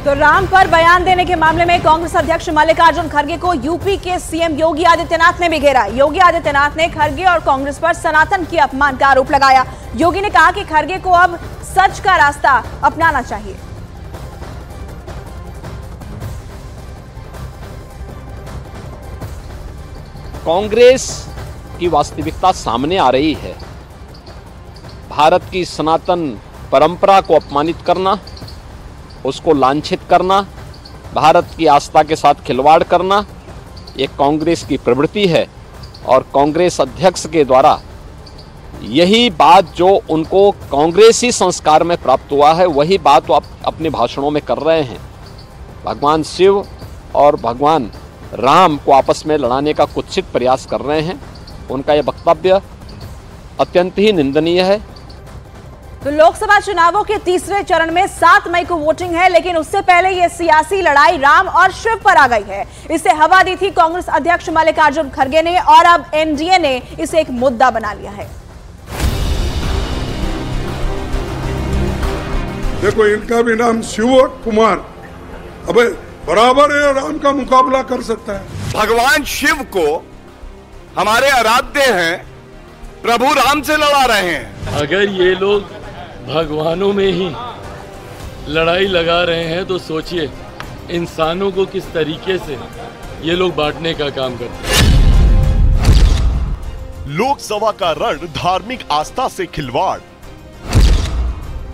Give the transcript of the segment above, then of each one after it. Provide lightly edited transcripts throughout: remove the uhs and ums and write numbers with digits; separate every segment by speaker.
Speaker 1: तो राम पर बयान देने के मामले में कांग्रेस अध्यक्ष मल्लिकार्जुन खड़गे को यूपी के सीएम योगी आदित्यनाथ ने भी घेरा। योगी आदित्यनाथ ने खड़गे और कांग्रेस पर सनातन के अपमान का आरोप लगाया। योगी ने कहा कि खड़गे को अब सच का रास्ता अपनाना चाहिए।
Speaker 2: कांग्रेस की वास्तविकता सामने आ रही है। भारत की सनातन परंपरा को अपमानित करना, उसको लांछित करना, भारत की आस्था के साथ खिलवाड़ करना, ये कांग्रेस की प्रवृत्ति है। और कांग्रेस अध्यक्ष के द्वारा यही बात जो उनको कांग्रेसी संस्कार में प्राप्त हुआ है, वही बात वो अपने भाषणों में कर रहे हैं। भगवान शिव और भगवान राम को आपस में लड़ाने का कुत्सित प्रयास कर रहे हैं। उनका यह वक्तव्य अत्यंत ही निंदनीय है।
Speaker 1: तो लोकसभा चुनावों के तीसरे चरण में 7 मई को वोटिंग है, लेकिन उससे पहले यह सियासी लड़ाई राम और शिव पर आ गई है। इसे हवा दी थी कांग्रेस अध्यक्ष मल्लिकार्जुन खड़गे ने और अब एनडीए ने इसे एक मुद्दा बना लिया है।
Speaker 3: देखो, इनका भी नाम शिव कुमार, अबे बराबर है, राम का मुकाबला कर सकता है।
Speaker 4: भगवान शिव को हमारे आराध्य हैं, प्रभु राम से लड़ा रहे हैं।
Speaker 5: अगर ये लोग भगवानों में ही लड़ाई लगा रहे हैं तो सोचिए इंसानों को किस तरीके से ये लोग बांटने का काम करते हैं।
Speaker 6: लोकसभा का रण धार्मिक आस्था से खिलवाड़।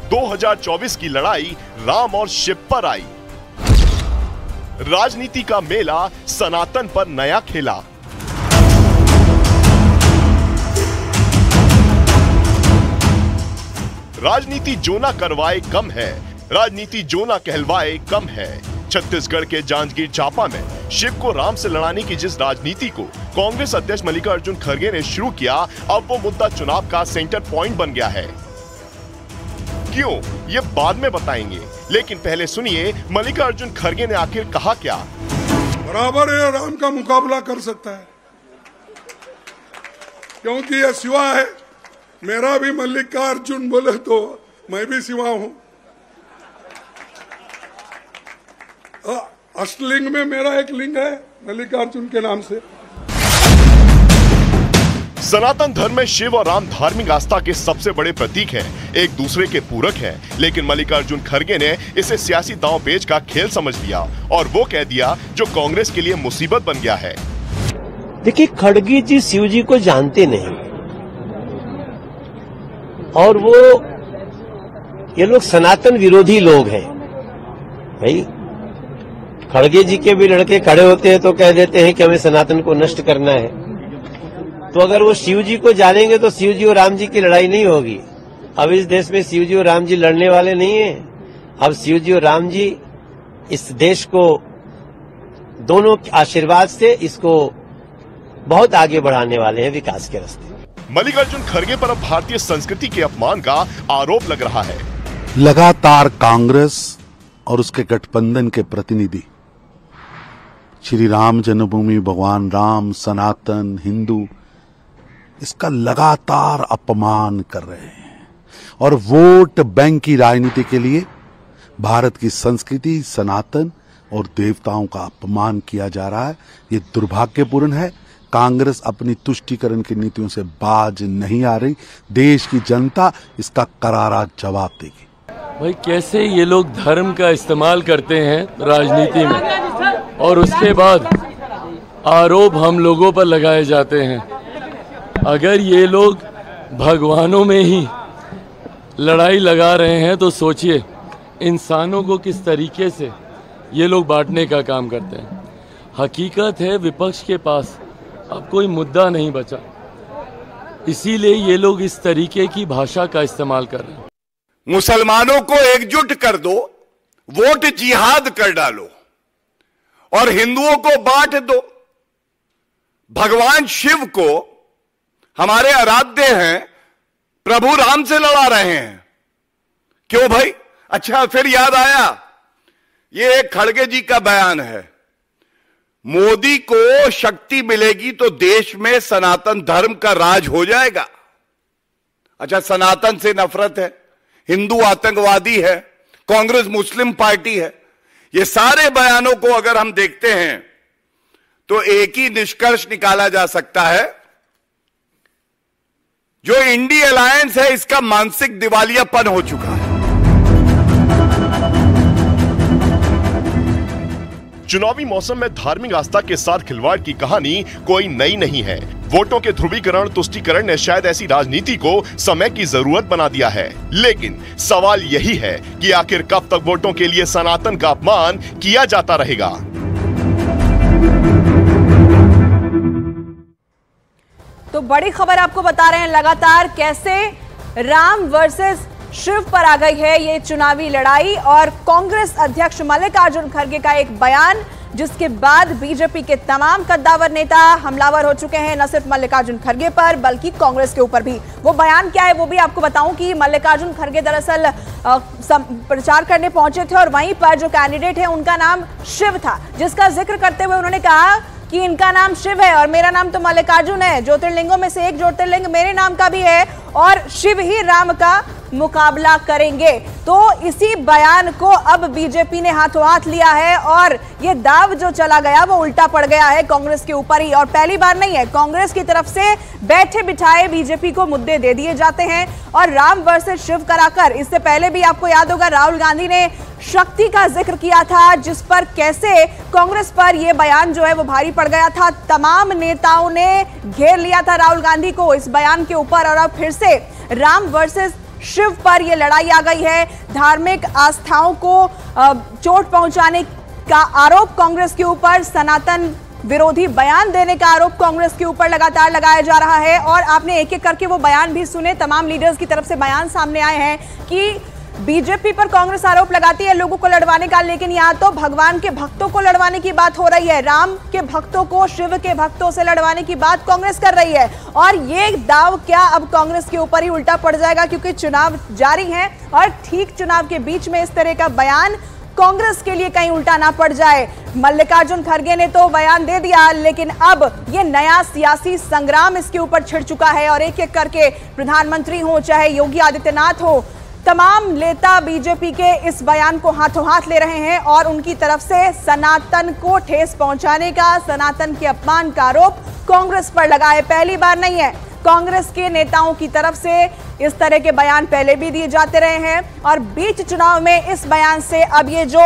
Speaker 6: 2024 की लड़ाई राम और शिव पर आई। राजनीति का मेला सनातन पर नया खेला। राजनीति जो ना करवाए कम है, राजनीति जो ना कहलवाए कम है। छत्तीसगढ़ के जांजगीर चांपा में शिव को राम से लड़ाने की जिस राजनीति को कांग्रेस अध्यक्ष मल्लिकार्जुन खड़गे ने शुरू किया, अब वो मुद्दा चुनाव का सेंटर पॉइंट बन गया है। क्यों, ये बाद में बताएंगे, लेकिन पहले सुनिए मल्लिकार्जुन खड़गे ने आखिर कहा क्या।
Speaker 3: बराबर है, राम का मुकाबला कर सकता है, क्योंकि ये शिवा है। मेरा भी मल्लिकार्जुन बोले तो मैं भी शिवा हूं। अष्टलिंग में मेरा एक लिंग है मल्लिकार्जुन के नाम से।
Speaker 6: सनातन धर्म में शिव और राम धार्मिक आस्था के सबसे बड़े प्रतीक हैं, एक दूसरे के पूरक हैं, लेकिन मल्लिकार्जुन खड़गे ने इसे सियासी दांव-पेच का खेल समझ लिया और वो कह दिया जो कांग्रेस के लिए मुसीबत बन गया है।
Speaker 7: देखिए, खड़गे जी शिव जी को जानते नहीं और वो ये लोग सनातन विरोधी लोग हैं। भाई, खड़गे जी के भी लड़के खड़े होते हैं तो कह देते हैं कि हमें सनातन को नष्ट करना है। तो अगर वो शिव जी को जानेंगे तो शिव जी और राम जी की लड़ाई नहीं होगी। अब इस देश में शिव जी और राम जी लड़ने वाले नहीं है। अब शिव जी और राम जी इस देश को दोनों आशीर्वाद से इसको बहुत आगे बढ़ाने वाले हैं विकास के रास्ते।
Speaker 6: मल्लिकार्जुन खड़गे पर अब भारतीय संस्कृति के अपमान का आरोप लग रहा है।
Speaker 8: लगातार कांग्रेस और उसके गठबंधन के प्रतिनिधि श्री राम जन्मभूमि, भगवान राम, सनातन, हिंदू, इसका लगातार अपमान कर रहे हैं और वोट बैंक की राजनीति के लिए भारत की संस्कृति, सनातन और देवताओं का अपमान किया जा रहा है। ये दुर्भाग्यपूर्ण है। कांग्रेस अपनी तुष्टीकरण की नीतियों से बाज नहीं आ रही। देश की जनता इसका करारा जवाब देगी।
Speaker 5: भाई, कैसे ये लोग धर्म का इस्तेमाल करते हैं राजनीति में और उसके बाद आरोप हम लोगों पर लगाए जाते हैं। अगर ये लोग भगवानों में ही लड़ाई लगा रहे हैं तो सोचिए इंसानों को किस तरीके से ये लोग बांटने का काम करते हैं। हकीकत है, विपक्ष के पास अब कोई मुद्दा नहीं बचा, इसीलिए ये लोग इस तरीके की भाषा का इस्तेमाल कर रहे हैं।
Speaker 4: मुसलमानों को एकजुट कर दो, वोट जिहाद कर डालो और हिंदुओं को बांट दो। भगवान शिव को हमारे आराध्य हैं, प्रभु राम से लड़ा रहे हैं। क्यों भाई? अच्छा, फिर याद आया, ये खड़गे जी का बयान है, मोदी को शक्ति मिलेगी तो देश में सनातन धर्म का राज हो जाएगा। अच्छा, सनातन से नफरत है, हिंदू आतंकवादी है, कांग्रेस मुस्लिम पार्टी है, ये सारे बयानों को अगर हम देखते हैं तो एक ही निष्कर्ष निकाला जा सकता है, जो इंडी अलायंस है इसका मानसिक दिवालियापन हो चुका है।
Speaker 6: चुनावी मौसम में धार्मिक आस्था के साथ खिलवाड़ की कहानी कोई नई नहीं है। वोटों के ध्रुवीकरण तुष्टीकरण ने शायद ऐसी राजनीति को समय की जरूरत बना दिया है, लेकिन सवाल यही है कि आखिर कब तक वोटों के लिए सनातन का अपमान किया जाता रहेगा।
Speaker 1: तो बड़ी खबर आपको बता रहे हैं लगातार कैसे राम वर्सेस शिव पर आ गई है ये चुनावी लड़ाई, और कांग्रेस अध्यक्ष मल्लिकार्जुन खड़गे का एक बयान जिसके बाद बीजेपी के तमाम कद्दावर नेता हमलावर हो चुके हैं, न सिर्फ मल्लिकार्जुन खड़गे पर बल्कि कांग्रेस के ऊपर भी। वो बयान क्या है वो भी आपको बताऊं कि मल्लिकार्जुन खड़गे दरअसल प्रचार करने पहुंचे थे और वहीं पर जो कैंडिडेट है उनका नाम शिव था, जिसका जिक्र करते हुए उन्होंने कहा कि इनका नाम शिव है और मेरा नाम तो मल्लिकार्जुन है, ज्योतिर्लिंगों में से एक ज्योतिर्लिंग मेरे नाम का भी है और शिव ही राम का मुकाबला करेंगे। तो इसी बयान को अब बीजेपी ने हाथों हाथ लिया है और ये दाव जो चला गया वो उल्टा पड़ गया है कांग्रेस के ऊपर ही, और पहली बार नहीं है। कांग्रेस की तरफ से बैठे बिठाए बीजेपी को मुद्दे दे दिए जाते हैं और राम वर्सेस शिव कराकर, इससे पहले भी आपको याद होगा राहुल गांधी ने शक्ति का जिक्र किया था, जिस पर कैसे कांग्रेस पर यह बयान जो है वो भारी पड़ गया था। तमाम नेताओं ने घेर लिया था राहुल गांधी को इस बयान के ऊपर, और अब फिर से राम वर्सेस शिव पर यह लड़ाई आ गई है। धार्मिक आस्थाओं को चोट पहुंचाने का आरोप कांग्रेस के ऊपर, सनातन विरोधी बयान देने का आरोप कांग्रेस के ऊपर लगातार लगाया जा रहा है। और आपने एक एक करके वो बयान भी सुने, तमाम लीडर्स की तरफ से बयान सामने आए हैं कि बीजेपी पर कांग्रेस आरोप लगाती है लोगों को लड़वाने का, लेकिन यहाँ तो भगवान के भक्तों को लड़वाने की बात हो रही है। राम के भक्तों को शिव के भक्तों से लड़वाने की बात कांग्रेस कर रही है, और ये दाव क्या अब कांग्रेस के ऊपर ही उल्टा पड़ जाएगा, क्योंकि चुनाव जारी है और ठीक चुनाव के बीच में इस तरह का बयान कांग्रेस के लिए कहीं उल्टा ना पड़ जाए। मल्लिकार्जुन खड़गे ने तो बयान दे दिया, लेकिन अब ये नया सियासी संग्राम इसके ऊपर छिड़ चुका है और एक एक करके प्रधानमंत्री हो चाहे योगी आदित्यनाथ हो, तमाम नेता बीजेपी के इस बयान को हाथों हाथ ले रहे हैं और उनकी तरफ से सनातन को ठेस पहुंचाने का, सनातन के अपमान का आरोप कांग्रेस पर लगा है। पहली बार नहीं है, कांग्रेस के नेताओं की तरफ से इस तरह के बयान पहले भी दिए जाते रहे हैं और बीच चुनाव में इस बयान से अब ये जो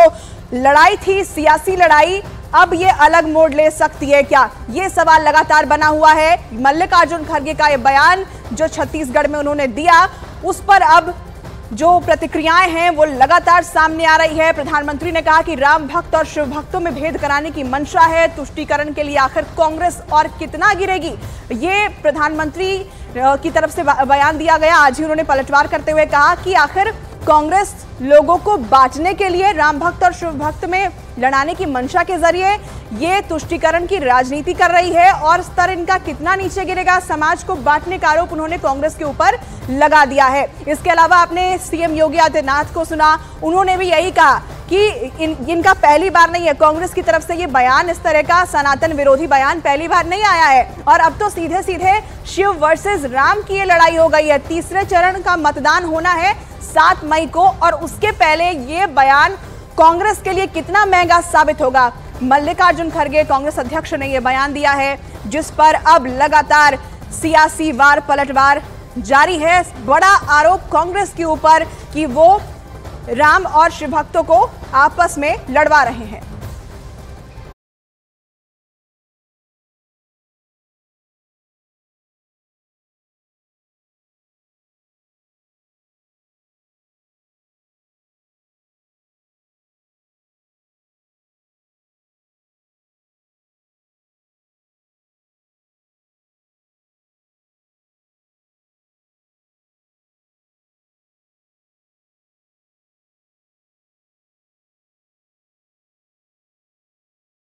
Speaker 1: लड़ाई थी, सियासी लड़ाई, अब ये अलग मोड़ ले सकती है क्या, ये सवाल लगातार बना हुआ है। मल्लिकार्जुन खड़गे का ये बयान जो छत्तीसगढ़ में उन्होंने दिया, उस पर अब जो प्रतिक्रियाएं हैं वो लगातार सामने आ रही है। प्रधानमंत्री ने कहा कि राम भक्त और शिव भक्तों में भेद कराने की मंशा है, तुष्टीकरण के लिए आखिर कांग्रेस और कितना गिरेगी, ये प्रधानमंत्री की तरफ से बयान दिया गया। आज ही उन्होंने पलटवार करते हुए कहा कि आखिर कांग्रेस लोगों को बांटने के लिए राम भक्त और शिव भक्त में लड़ाने की मंशा के जरिए ये तुष्टीकरण की राजनीति कर रही है और स्तर इनका कितना नीचे गिरेगा, समाज को बांटने का आरोप उन्होंने कांग्रेस के ऊपर लगा दिया है। इसके अलावा आपने सीएम योगी आदित्यनाथ को सुना, उन्होंने भी यही कहा कि इनका पहली बार नहीं है, कांग्रेस की तरफ से ये बयान, इस तरह का सनातन विरोधी बयान पहली बार नहीं आया है और अब तो सीधे सीधे शिव वर्सेस राम की ये लड़ाई हो गई है। तीसरे चरण का मतदान होना है 7 मई को और उसके पहले ये बयान कांग्रेस के लिए कितना महंगा साबित होगा। मल्लिकार्जुन खड़गे कांग्रेस अध्यक्ष ने यह बयान दिया है, जिस पर अब लगातार सियासी वार पलटवार जारी है। बड़ा आरोप कांग्रेस के ऊपर कि वो राम और शिव भक्तों को आपस में लड़वा रहे हैं।